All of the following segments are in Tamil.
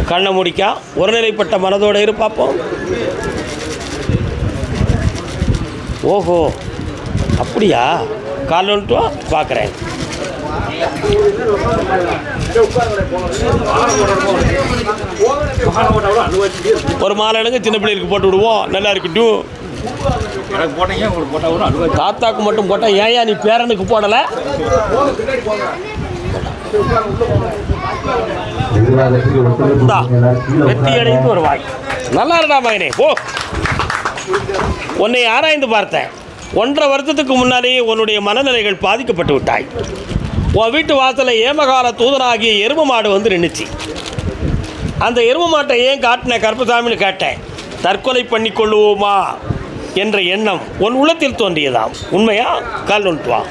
கண்ணை முடிக்கா ஒருநிலைப்பட்ட மனதோடு இரு பார்ப்போம். ஓஹோ அப்படியா? கால் வந்துட்டு பார்க்குறேன். ஒரு மாலை எடுங்க, சின்ன பிள்ளைகளுக்கு போட்டு விடுவோம், நல்லா இருக்கட்டும். தாத்தாக்கு மட்டும் போட்டா ஏயா நீ பேரனுக்கு போடலை? வெற்றி அடைந்து ஒரு வாய். நல்லா இருக்கா மகனே? ஓ, உன்னை ஆராய்ந்து பார்த்தேன். 1.5 வருஷத்துக்கு முன்னாலேயே உன்னுடைய மனநிலைகள் பாதிக்கப்பட்டு விட்டாய். உன் வீட்டு வாசலில் ஏமகால தூதனாகிய எரும மாடு வந்து நின்றுச்சு. அந்த எரும மாட்டை ஏன் காட்டின கருப்பசாமின்னு கேட்டேன். தற்கொலை பண்ணி கொள்ளுவோமா என்ற எண்ணம் உன் உள்ளத்தில் தோன்றியதாம். உண்மையா? கால் ஒன்று வா.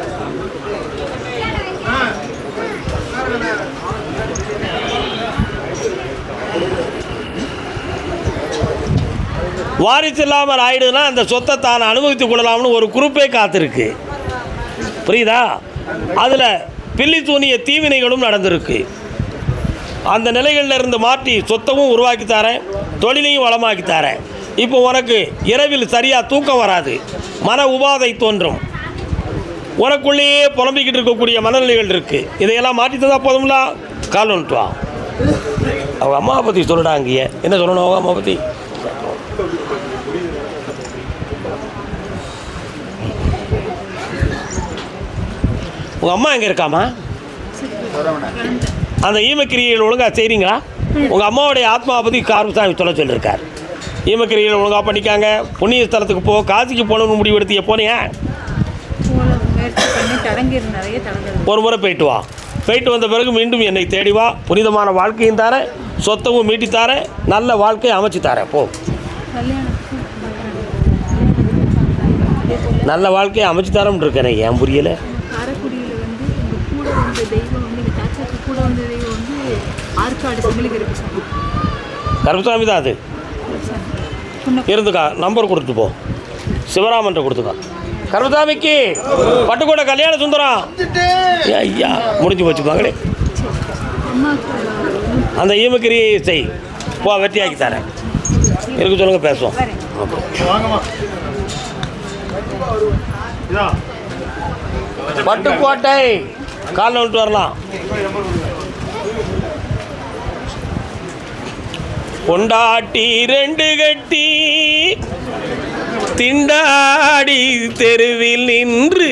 வாரிசு இல்லாமல் ஆயிடுதுன்னா அந்த சொத்தை தான் அனுபவித்துக் கொள்ளலாம்னு ஒரு குரூப்பே காத்திருக்கு. புரியுதா? அதில் பில்லி தூணிய தீவினைகளும் நடந்திருக்கு. அந்த நிலைகளில் இருந்து மாற்றி சொத்தமும் உருவாக்கி தரேன், தொழிலையும் வளமாக்கி தரேன். இப்போ உனக்கு இரவில் சரியாக தூக்கம் வராது, மன உபாதை தோன்றும், உனக்குள்ளேயே புலம்பிக்கிட்டு இருக்கக்கூடிய மனநிலைகள் இருக்குது. இதையெல்லாம் மாற்றி தந்தால் போதும்ல. கால் வந்துட்டு வா. அவங்க அம்மாவை பற்றி சொல்லிடாங்க. என்ன சொல்லணும் அவங்க அம்மா பற்றி? உங்கள் அம்மா எங்கே இருக்காமா? அந்த ஈமக்கிரியில் ஒழுங்காக செய்கிறீங்களா? உங்கள் அம்மாவுடைய ஆத்மாவை பற்றி கருப்பசாமி சொல்ல சொல்லியிருக்கார். ஈமக்கிரியில் ஒழுங்காக பண்ணிக்காங்க. புண்ணிய ஸ்தலத்துக்கு போ. காசிக்கு போகணுன்னு முடிவு எடுத்து எப்போனே ஒரு முறை போயிட்டு வா. போயிட்டு வந்த பிறகு மீண்டும் என்னை தேடி வா. புனிதமான வாழ்க்கையும் தரேன், சொத்தமும் மீட்டி தரேன், நல்ல வாழ்க்கையை அமைச்சு தரேன். போ. நல்ல வாழ்க்கையை அமைச்சு தரேன் இருக்கேன். ஏன் புரியலை? கருப்பசாமி தான் அது. இருந்துக்கா, நம்பர் கொடுத்துட்டு போ. சிவராமன் கொடுத்துக்கா. கருப்பசாமிக்கு பட்டுக்கோட்டை கல்யாண சுந்தரம். ஐயா முடிஞ்சு போச்சு மகளே. அந்த ஈமக்கிரியை செய். போ, வெற்றியாக்கி தரேன். இருக்கு சொல்லுங்க, பேசுவோம். பட்டுக்கோட்டை காலில் விட்டு வரலாம். கொண்டாட்டி 2 கட்டி திண்டாடி தெருவில் நின்று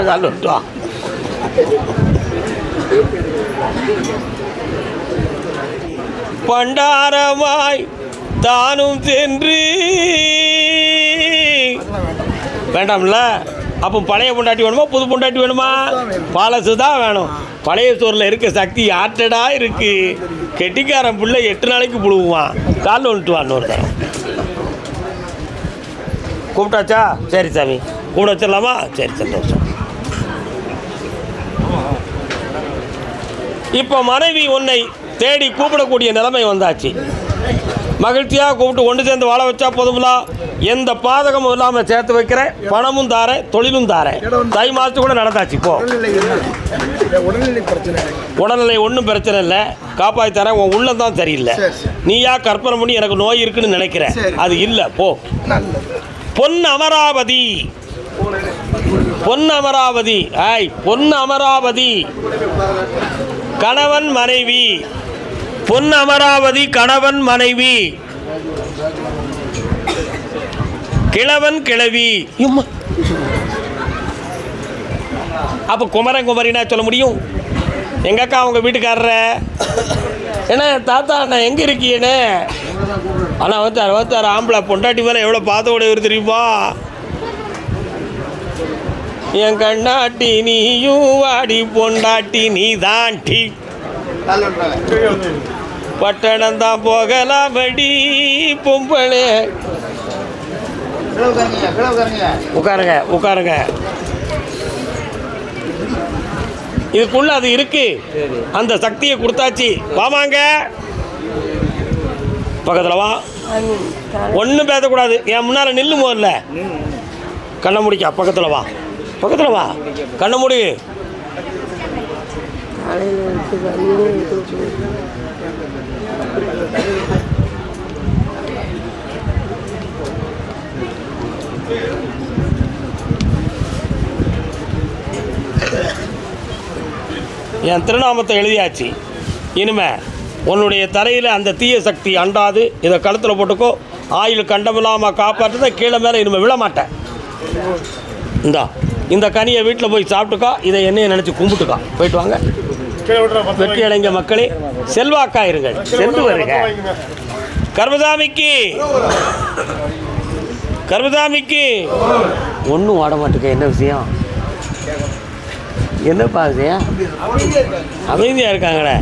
காலில் விட்டு வா. பண்டாரமாய் தானும் சென்று வேண்டாம்ல. அப்போ பழைய பொண்டாட்டி வேணுமா, புது பொண்டாட்டி வேணுமா? பழசு தான் வேணும். பழைய சோறில் இருக்க சக்தி ஆட்டடா இருக்கு. கெட்டிக்காரன் பிள்ளை 8 நாளைக்கு புழுவான். காலில் வந்துட்டு வான்னு ஒரு தரம் கூப்பிட்டாச்சா? சரி சாமி, கூட வச்சிடலாமா? சரி, சந்தோஷம். இப்போ மனைவி உன்னை தேடி கூப்பிடக்கூடிய நிலைமை வந்தாச்சு. மகிழ்ச்சியாக கூப்பிட்டு ஒன்று சேர்ந்து வாழ வச்சா போதும்ல. எந்த பாதகமும் இல்லாமல் சேர்த்து வைக்கிறேன். பணமும் தாரேன், தொழிலும் தாரேன். தை மாதத்து கூட நடந்தாச்சு. இப்போ உடல்நிலை ஒன்றும் பிரச்சனை இல்லை, காப்பாற்றி தரேன். உன் உள்ளம் தான் சரியில்லை. நீயா கற்பனை பண்ணி எனக்கு நோய் இருக்குன்னு நினைக்கிறேன். அது இல்லை. போ. பொன் அமராவதி, பொன் அமராவதி, பொன் அமராவதி கணவன் மனைவி. பொன் அமராவதி கணவன் மனைவி, கிழவன் கிழவி. அப்போ குமரன் குமரினா சொல்ல முடியும்? எங்க அக்கா அவங்க வீட்டுக்காரர என்ன தாத்தா நான் எங்கே இருக்கீனே? ஆனால் வந்தார் ஆம்பளை பொண்டாட்டி மேலே எவ்வளோ பாத்தோட தெரியுமா? என் கண்ணாட்டி நீயும் வாடி பொண்டாட்டி நீ தாண்டி பட்டணம் தான் போகலாமடி பொம்பளே. உட்காருங்க உட்காருங்க. இதுக்குள்ள அது இருக்கு. அந்த சக்தியை கொடுத்தாச்சு. வாமாங்க பக்கத்தில் வா. ஒன்றும் பேசக்கூடாது. என் முன்னால் நில்லு. முதல்ல கண்ணை முடிக்கா. பக்கத்தில் வா, பக்கத்தில் வா. கண்ணை முடி. என் திருநாமத்தை எழுதியாச்சு. இனிமே உன்னுடைய தரையில் அந்த தீய சக்தி அண்டாது. இதை கழுத்தில் போட்டுக்கோ. ஆயுள் கண்டமில்லாமல் காப்பாற்றுத. கீழே மேலே இனிமேல் விழ மாட்டேன். இந்த கனியை வீட்டில் போய் சாப்பிட்டுக்கா. இதை என்னையை நினச்சி கும்பிட்டுக்கா. போயிட்டு வாங்க. வெற்றி அடைஞ்ச மக்களே, செல்வாக்காயிருங்கள். சென்று வருங்க. கர்மசாமிக்கு ஒன்றும் ஆட மாட்டுக்க. என்ன விஷயம்? என்னப்பா விஷயம்? அமைதியாக இருக்காங்களே.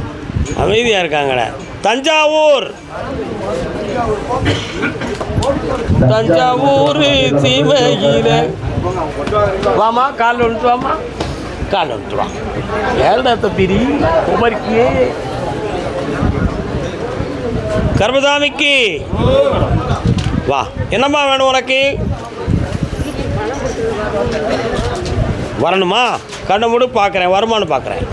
தஞ்சாவூர் சீமையில வாமா. காலில் வந்துட்டு வாமா. ஏழை தப்பிரி உமரிக்கே. கர்மசாமிக்கு வா. என்னம்மா வேணும் உனக்கு? வரணுமா? கண்ணை மூடு. பார்க்குறேன். வருமானு பார்க்குறேன்.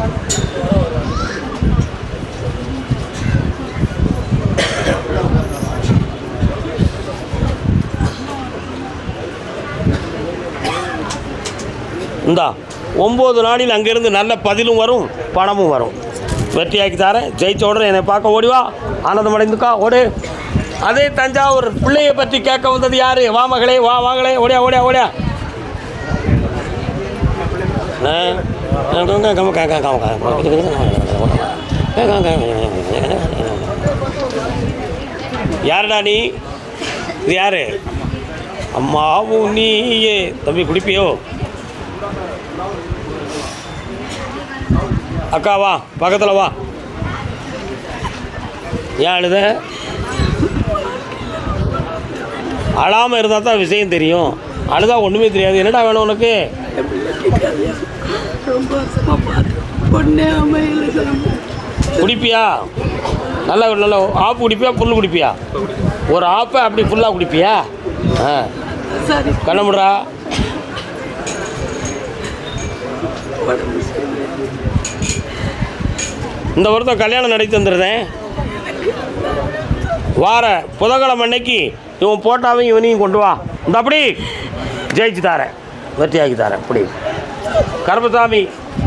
இந்தா 9 நாளில் அங்கேருந்து நல்ல பதிலும் வரும், பணமும் வரும். வெற்றியாக்கி தரேன். ஜெயிச்ச உடனே என்னை பார்க்க ஓடிவா. ஆனந்தம் அடைந்துக்கா. ஓடு. அதே தஞ்சாவூர் பிள்ளையை பற்றி கேட்க வந்தது யாரு? வா மகளே, வா வாங்களே. ஓடியா. யாருடா நீ? இது யாரு? அம்மாவும் நீயே. தம்பி குடிப்பியோ? அக்கா வா, பக்கத்தில் வா. ஏன் அழுத? அழாமல் இருந்தால் தான் விஷயம் தெரியும். அழுதா ஒன்றுமே தெரியாது. என்னடா வேணும் உனக்கு? குடிப்பியா? நல்ல ஆப்பு குடிப்பியா? புல் குடிப்பியா? ஒரு ஆப்பை அப்படி ஃபுல்லாக குடிப்பியா? கண்ணமுடா. இந்த வருஷம் கல்யாணம் நடத்தி தந்துடுறேன். வார புதன்கிழமை அன்னைக்கு இவன் போட்டாவையும் இவனையும் கொண்டு வா. இந்த அப்படி ஜெயிச்சு தாரேன். வெற்றியாக்கி தரேன். இப்படி கருப்பசாமி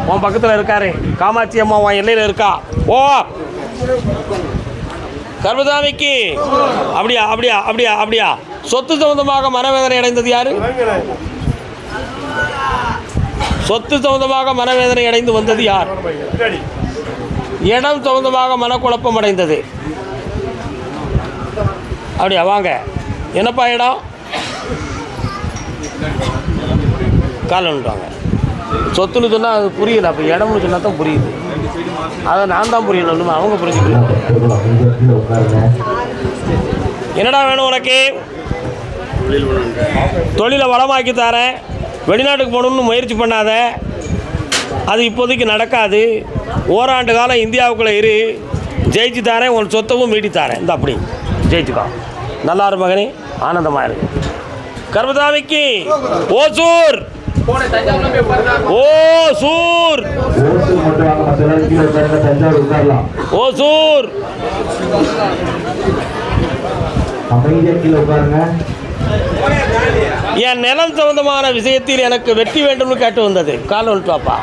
உன் பக்கத்தில் இருக்காரு. காமாட்சி அம்மா உன் எல்லையில் இருக்கா. ஓ கருப்பசாமிக்கு அப்படியா. சொத்து சம்பந்தமாக மனவேதனை அடைந்தது யாரு? சொத்து சம்பந்தமாக மனவேதனை அடைந்து வந்தது யார்? இடம் சம்பந்தமாக மனக்குழப்பம் அடைந்தது. அப்படியா? வாங்க. என்னப்பா இடம்? காலை வந்துட்டாங்க. சொத்துன்னு சொன்னால் அது புரியல. அப்போ இடம்னு சொன்னால் தான் புரியுது. அதை நான் தான் புரியணும். அவங்க புரிஞ்சுக்கலாம். என்னடா வேணும் உனக்கு? தொழிலை வளமாக்கி தரேன். வெளிநாட்டுக்கு போகணுன்னு முயற்சி பண்ணாத. அது இப்போதைக்கு நடக்காது. ஓராண்டு காலம் இந்தியாவுக்குள்ளே இரு. ஜெயிச்சு தாரேன். உன் சொத்தவும் மீட்டி தாரேன். இந்த அப்படி ஜெயிச்சுக்கோ. நல்லா இரு மகனே. ஆனந்தமாக இருக்கு. கர்மசாமிக்கு ஓசூர். என் நிலம் சம்பந்தமான விஷயத்தில் எனக்கு வெற்றி வேண்டும்னு கேட்டு வந்தது. கால் வந்துட்டு வாப்பா.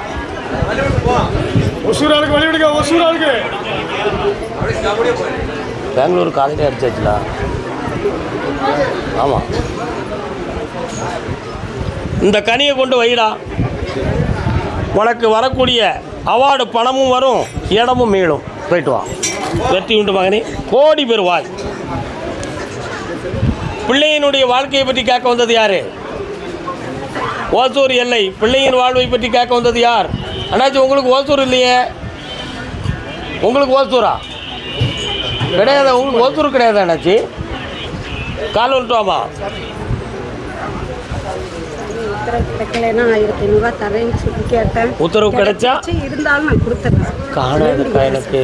பெங்களூர் காலையில் அடிச்சாச்சுடா. ஆமாம். இந்த கனியை கொண்டு வைடா. உனக்கு வரக்கூடிய அவார்டு பணமும் வரும், இடமும் மீளும். போயிட்டு வா. வெற்றி உண்டு மகனே. கோடி பெறுவாய். பிள்ளையினுடைய வாழ்க்கையை பற்றி கேட்க வந்தது யாரு? ஓசூர் எல்லை. பிள்ளையின் வாழ்வை பற்றி கேட்க வந்தது யார்? அண்ணாச்சி உங்களுக்கு ஓசூர் இல்லையே. உங்களுக்கு ஓசூரா கிடையாது? உங்களுக்கு ஓசூர் கிடையாது அண்ணாச்சி. கால் வந்துட்டுவாமா. உத்தரவு கிடைச்சா காணாதுக்கா எனக்கு.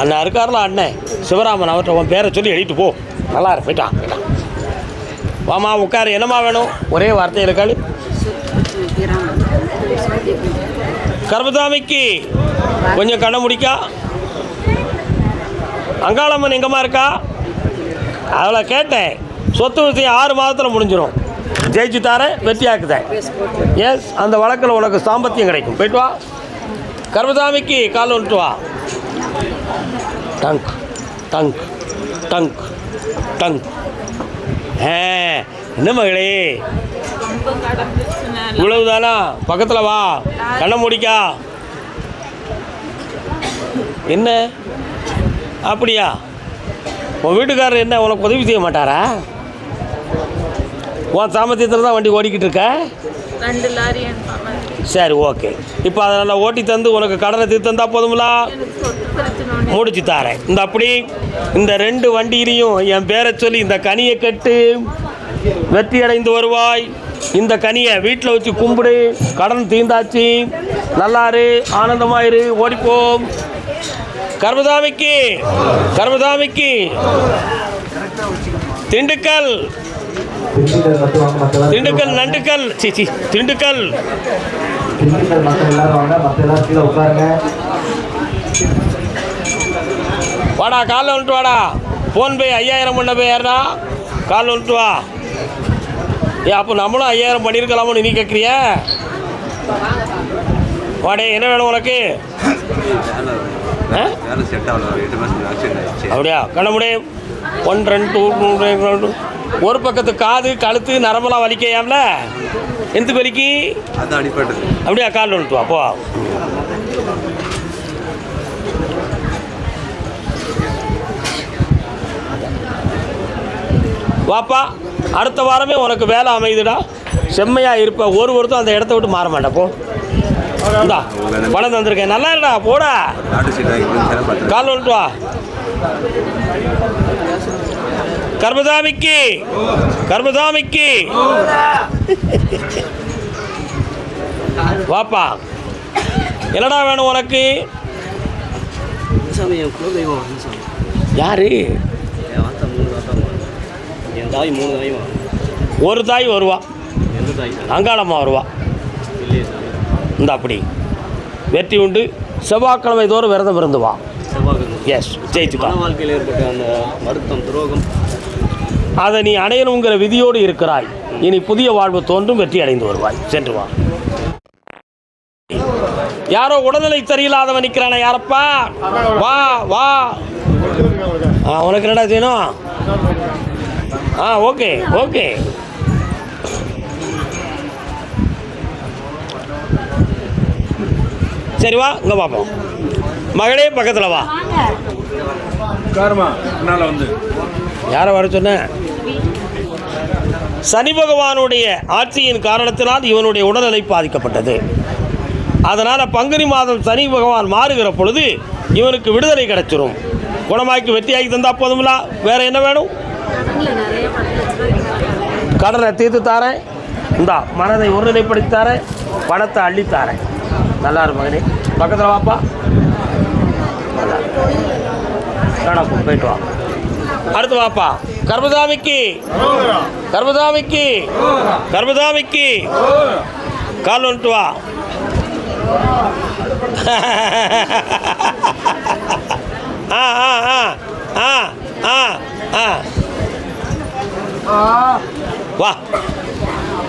அண்ணன் இருக்காருல அண்ணன் சிவராமன், அவர்கிட்ட உன் பேரை சொல்லி எழுதிட்டு போ. நல்லா இருக்கு. போயிட்டான். வாமா உட்காரு. என்னம்மா வேணும்? ஒரே வார்த்தையில் இருக்காளு. கர்மசாமிக்கு கொஞ்சம் கண்ணை முடிக்கா. அங்காளம்மன் எங்கம்மா இருக்கா? அவளை கேட்டேன். சொத்து விஷயம் 6 மாதத்தில் முடிஞ்சிடும். ஜெயிச்சு தாரேன், வெற்றியாக்குதேன். எஸ், அந்த வழக்கில் உனக்கு சாம்பத்தியம் கிடைக்கும். போயிட்டு வா. கர்மசாமிக்கு கால் வந்துட்டு வா. டங்க் டங்க் டங்க் டங்க். என்ன மகளே, இவ்வளவுதானா? பக்கத்தில் வா, கண்ணை முடிக்கா. என்ன அப்படியா? உன் வீட்டுக்காரர் என்ன உனக்கு உதவி செய்ய மாட்டாரா? உன் சாமர்த்தியத்தில் தான் வண்டி ஓடிக்கிட்டு இருக்க. 2 லாரி. சரி, ஓகே. இப்போ அதை நல்லா ஓட்டி தந்து உனக்கு கடனை தீர்த்து தந்தா போதும்ல? முடிச்சு தாரேன். இந்த அப்படி இந்த 2 வண்டியிலையும் என் பேரை சொல்லி இந்த கனியை கட்டு, வெற்றி அடைந்து வருவாய். இந்த கனியை வீட்டில் வச்சு கும்பிடு. கடன் தீர்ந்தாச்சு, நல்லாரு, ஆனந்தமாயிரு, ஓடிப்போம். கர்மசாமிக்கு கர்மசாமிக்கு திண்டுக்கல் திண்டுக்கல் நண்டுக்கல் சிச்சி திண்டுக்கல். வாடா, காலில் வந்துட்டு வாடா. ஃபோன்பே 5000 பண்ண போய் யாருடா? காலில் வந்துட்டு வா. அப்போ நம்மளும் 5000 பண்ணியிருக்கலாமோன்னு நீ கேட்குறிய? வாடே, என்ன வேணும் உனக்கு? அப்படியா? கண்ணமுடே 1 2 2 ஒரு பக்கத்து காது கழுத்து நரம்பெல்லாம் வலிக்கையாம்ல. எந்த வலிக்கு? அப்படியா? கால் வந்துட்டு வா. போ. வாப்பா, அடுத்த வாரமே உனக்கு வேலை அமைதுடா. செம்மையாக இருப்ப. ஒருத்தரும் அந்த இடத்த விட்டு மாற மாட்டேன். போ. இந்தா பணம் தந்திருக்கேன். நல்லா இல்லடா, போடா. கால் வந்துட்டு வா. கர்மசாமிக்கு கர்மசாமிக்கு வாப்பா. என்னடா வேணும் உனக்கு? யாரு? ஒரு தாய் வருவா. அங்காளம்மா வருவா. இந்த அப்படி வெற்றி உண்டு. செவ்வாய்க்கிழமை தோறும் விரதம் இருந்து வா. எஸ், ஜெயிச்சுக்கா. வாழ்க்கையில் ஏற்பட்ட அந்த வருத்தம், துரோகம், அதை நீ அடையணுங்கிற விதியோடு இருக்கிறாய். இனி புதிய வாழ்வு தோன்றும், வெற்றி அடைந்து வருவாய். சென்று வா. யாரோ உடல்நிலை சரியில்லாதவன் நிற்கிறானே, யாரப்பா? வா வா. உனக்கு என்னடா செய்யணும்? Okay okay. சரி வா, இங்கே பார்ப்போம். மகளே, பக்கத்தில் வா. யாரை வர சொன்ன? சனி பகவானுடைய ஆட்சியின் காரணத்தினால் இவனுடைய உடல்நிலை பாதிக்கப்பட்டது. அதனால் பங்குனி மாதம் சனி பகவான் மாறுகிற பொழுது இவனுக்கு விடுதலை கிடைச்சிரும். குணமாக்கி வெற்றியாக்கி தந்தா போதுங்களா? வேற என்ன வேணும்? கடனை தீர்த்து தாரேன். இந்தா மனதை ஒருநிலைப்படுத்தி தாரேன். பணத்தை அள்ளித்தாரேன். நல்லா இரு மகனே. பக்கத்தில் வாப்பா. நடக்கும், போயிட்டு வா. அடுத்து வாப்பா. கர்மசாமிக்கு கர்மசாமிக்கு கர்மசாமிக்கு கால் வந்துட்டு வா. வா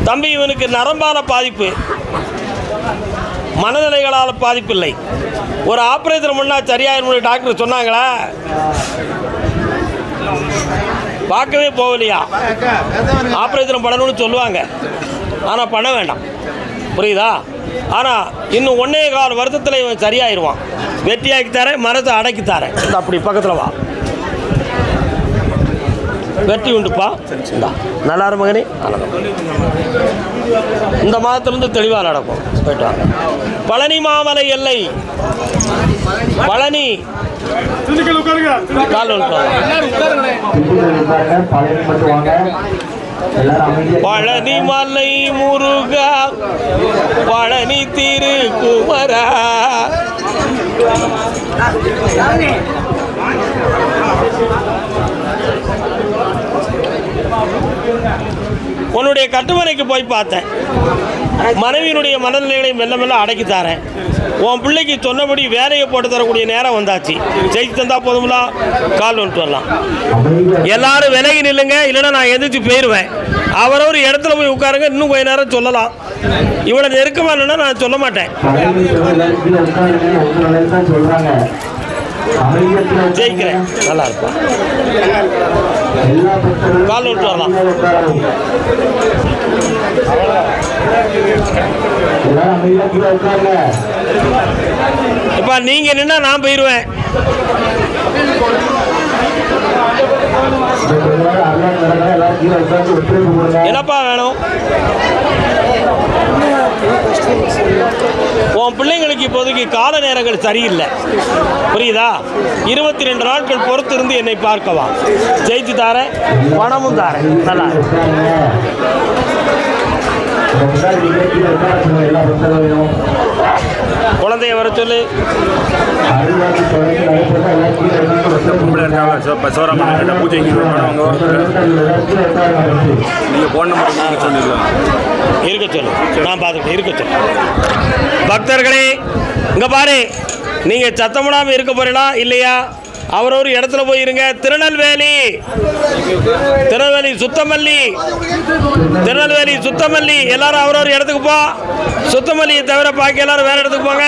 தம்பி. இவனுக்கு நரம்பால பாதிப்பு, மனநிலைகளால் பாதிப்பு இல்லை. ஒரு ஆப்ரேஷன் பண்ணால் சரியாயிரும் டாக்டர் சொன்னாங்களா? பார்க்கவே போகலையா? ஆப்ரேஷன் பண்ணணும்னு சொல்லுவாங்க, ஆனால் பண்ண வேண்டாம். புரியுதா? ஆனால் இன்னும் 1.25 வருஷத்தில் இவன் சரியாயிருவான். வெட்டியாக்கி தரேன், மனத்தை அடக்கி தரேன். அப்படி பக்கத்தில் வா. வெற்றி உண்டுப்பா. நல்லா இரு மகனே. இந்த மாதத்துலேருந்து தெளிவாக நடக்கும். போயிட்டு வாங்க. பழனி மாமலை எல்லை பழனி. கால் பழனி மலை முருகா, பழனி திருக்குமரா. உன்னுடைய கட்டுமனைக்கு போய் பார்த்தேன். மனைவியினுடைய மனநிலைகளை மெல்ல மெல்ல அடக்கி தரேன். உன் பிள்ளைக்கு சொன்னபடி வேலையை போட்டு தரக்கூடிய நேரம் வந்தாச்சு. ஜெயிச்சு தந்தா போதுங்களா? கால் வந்துட்டு வரலாம். எல்லாரும் விலகி நில்லுங்க, இல்லைன்னா நான் எதிர்த்து போயிடுவேன். அவரவர் இடத்துல போய் உட்காருங்க. இன்னும் கொஞ்ச நேரம் சொல்லலாம். இவ்வளோ நெருக்கமாக இல்லைன்னா நான் சொல்ல மாட்டேன். ஜெயிக்கிறேன். நல்லா இருக்கும். கால் விட்டு வரலாம். இப்ப நீங்க நின்னா நான் போயிருவேன். என்னப்பா வேணும்? உன் பிள்ளைங்களுக்கு இப்போதைக்கு கால நேரங்கள் சரியில்லை, புரியுதா? 22 நாட்கள் பொறுத்து இருந்து என்னை பார்க்கவா. ஜெயிச்சு தாரேன், பணமும் தாரேன். நல்லா குழந்தைய வர சொல்லு. இருக்க சொல்லு, நான் பார்த்துக்கிட்டேன். இருக்க சொல்லு. பக்தர்களே இங்க பாரு, நீங்க சத்தமிடாம இருக்க போறீங்களா இல்லையா? அவரவர் இடத்துல போயிருங்க. திருநெல்வேலி சுத்தமல்லி, திருநெல்வேலி சுத்தமல்லி, எல்லாரும் அவரவர் இடத்துக்கு போ. சுத்தமல்லியை தவிர பாக்கி எல்லாரும் வேற இடத்துக்கு போங்க.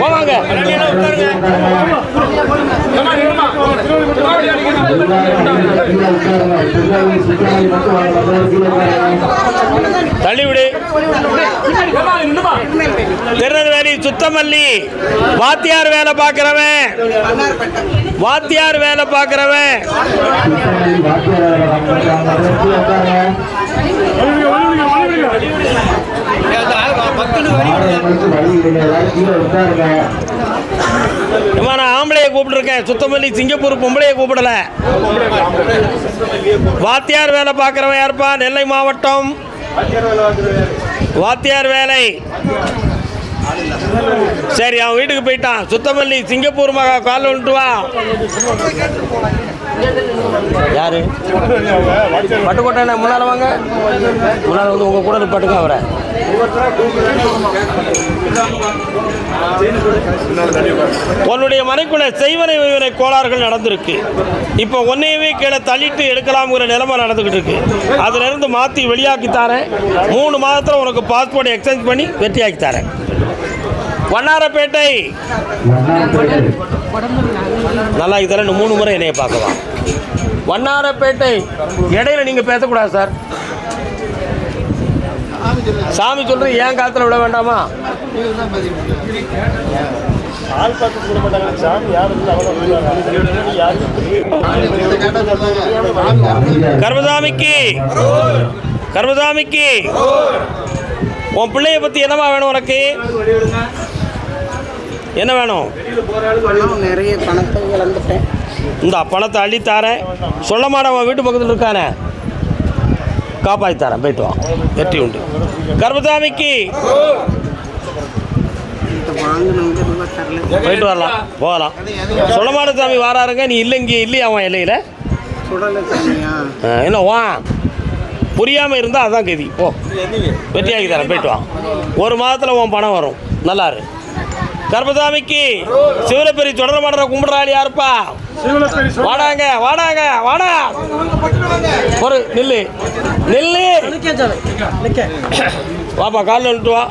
போவாங்க. தள்ளிவிடு. திருநெல்வேலி சுத்தமல்லி, வாத்தியார் வேலை பார்க்கிறவன், வாத்தியார் வேலை பார்க்கிறவன். நான் ஆம்பளைய கூப்பிட்டுருக்கேன். சுத்தமல்லி சிங்கப்பூர் பொம்பளைய கூப்பிடல. வாத்தியார் வேலை பார்க்கிறவன் யாருப்பா? நெல்லை மாவட்டம் வாத்தியார் வேலை. சரி, அவன் வீட்டுக்கு போயிட்டான். சுத்தமல்லி சிங்கப்பூர் மகா கால் வந்துட்டு வா. யாரு? பட்டுக்கோட்டை முன்னால வாங்க. முன்னால வந்து உங்க கூட பட்டுக்க அவரை. உன்னுடைய மனைக்குள்ள செய்வனை வைவனை கோளாறுகள் நடந்திருக்கு. இப்போ ஒன்னையவே கீழே தள்ளிட்டு எடுக்கலாம்ங்கிற நிலைமை நடந்துகிட்டு இருக்கு. அதுல இருந்து மாற்றி வெளியாக்கி தரேன். 3 மாதத்துல உனக்கு பாஸ்போர்ட் எக்ஸ்சேஞ்ச் பண்ணி வெற்றியாக்கி தரேன். வண்ணாரப்பேட்டை நல்லா தரேன். 3 முறை என்னைய பார்க்கலாம். வண்ணாரப்பேட்டை. இடையில நீங்க பேசக்கூடாது சார். சாமி சொல்றது ஏன் காத்துல விட வேண்டாமா? கர்மசாமிக்கு, கர்மசாமிக்கு உன் பிள்ளைய பத்தி என்னமா வேணும் உனக்கு? என்ன வேணும்? நிறைய பணத்தை இழந்துட்டேன். இந்த பணத்தை அள்ளித்தாரேன். சொல்ல மாட்டேன். உன் வீட்டு பக்கத்தில் இருக்கானே, காப்பாற்றி தரேன். போயிட்டு வா, வெற்றி உண்டு. கர்மசாமிக்கு போயிட்டு வரலாம், போகலாம். சொல்லமாட சாமி வாராருங்க. நீ இல்லை, இங்கே இல்லையா அவன் எல்லையில்? என்ன வா, புரியாமல் இருந்தால் அதான் கதி. போ, வெற்றியாக்கி தரேன். போயிட்டு வா. 1 மாதத்தில் உன் பணம் வரும். நல்லாரு. கர்மசாமிக்கு சிவலப்பெரி தொடர மாடுற கும்பிடுறாள் யாருப்பா? வாடாங்க, வாடாங்க, வாடா. ஒரு நில்லு, நில்லு. வாப்பா, காலில் வந்துட்டு வா.